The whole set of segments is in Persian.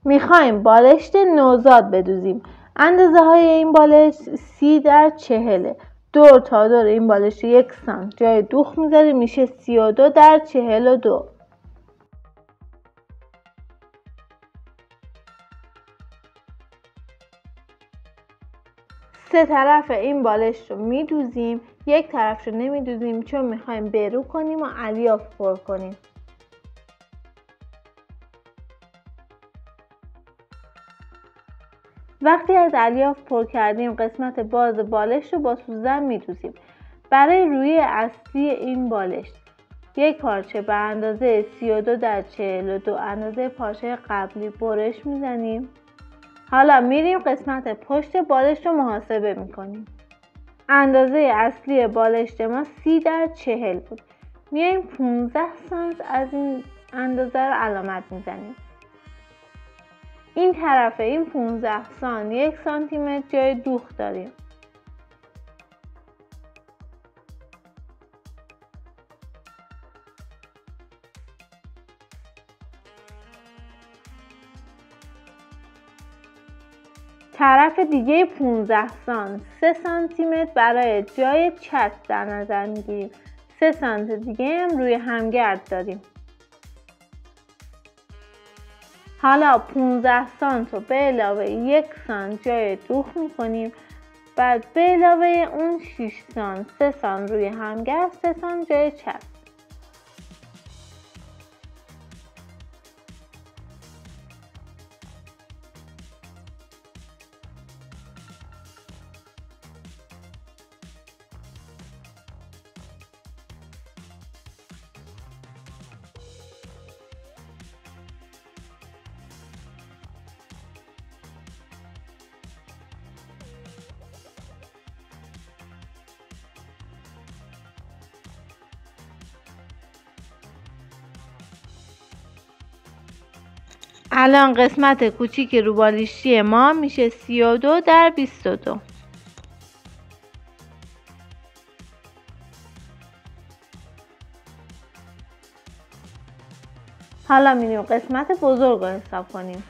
میخوایم بالشت نوزاد بدوزیم. اندازه های این بالشت 30x40. دور تا دور این بالشت 1 سانت جای دوخت میذاریم، میشه 32x42. سه طرف این بالشت رو میدوزیم، یک طرف رو نمیدوزیم چون میخوایم برو کنیم و الیاف پر کنیم. وقتی از الیاف پر کردیم قسمت باز بالشت رو با سوزن میدوزیم. برای روی اصلی این بالشت یک پارچه به اندازه 32x42 اندازه پارچه قبلی برش میزنیم. حالا میریم قسمت پشت بالشت رو محاسبه میکنیم. اندازه اصلی بالشت ما 30x40 بود. میایم 15 سانت از این اندازه رو علامت میزنیم. این طرف این 15 سانت 1 سانتیمتر جای دوخت داریم. طرف دیگه 15 سانت 3 سانتیمتر برای جای چسب در نظر میگیریم. 3 سانت دیگه هم روی همگرد داریم. حالا 15 سانت رو به علاوه 1 سانت جای دوخت میکنیم. بعد به علاوه اون 6 سانت 3 سانت روی همگرد، 3 سانت جای چسب. الان قسمت کوچیک روبالیشی ما میشه 32x22. حالا میریم قسمت بزرگ رو حساب کنیم.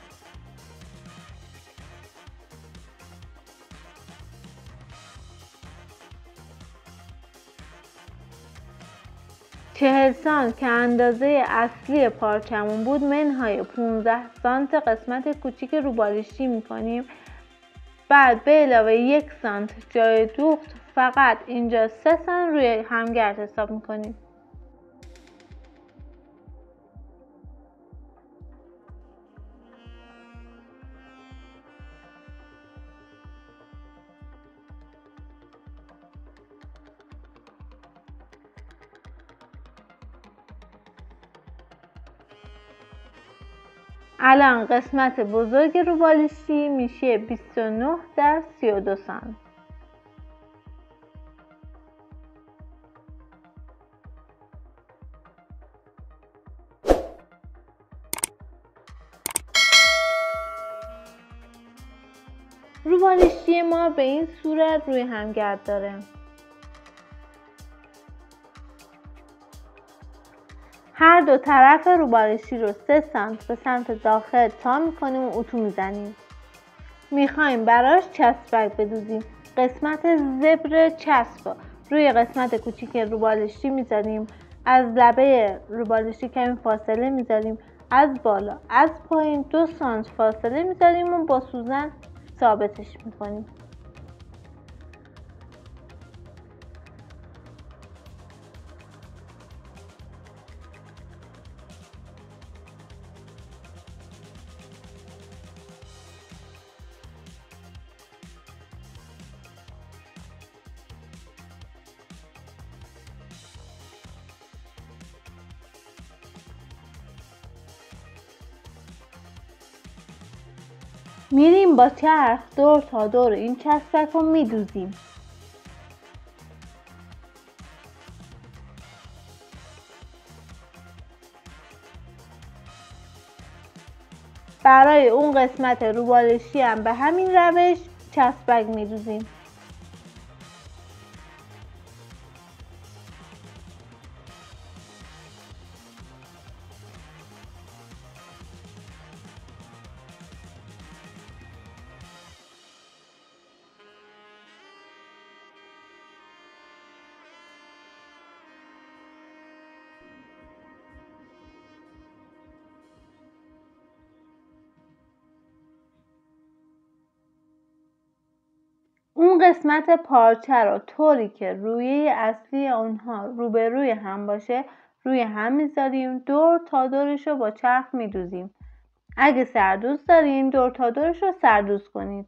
چهل سانت که اندازه اصلی پارچمون بود منهای 15 سانت قسمت کوچیک روبالیشی میکنیم. بعد به علاوه 1 سانت جای دوخت فقط اینجا 3 سانت روی همگرد حساب میکنیم. الان قسمت بزرگ روبالیشی میشه 29x32 سانت. روبالیشی ما به این صورت روی همگرد داره. هر دو طرف روبالیشی رو 3 سانت به سمت داخل تا میکنیم و اتو میزنیم. میخوایم براش چسبک بدوزیم. قسمت زبر چسب روی قسمت کوچیک روبالیشی میذاریم. از لبه روبالیشی کمی فاصله میذاریم. از بالا از پایین 2 سانت فاصله میذاریم و با سوزن ثابتش میکنیم. میریم با چرخ دور تا دور این چسبک رو میدوزیم. برای اون قسمت روبالیشی هم به همین روش چسبک میدوزیم. اون قسمت پارچه رو طوری که رویه اصلی اونها روبروی هم باشه روی هم میذاریم، دور تا دورش رو با چرخ میدوزیم. اگه سردوز دارین دور تا دورش رو سردوز کنید.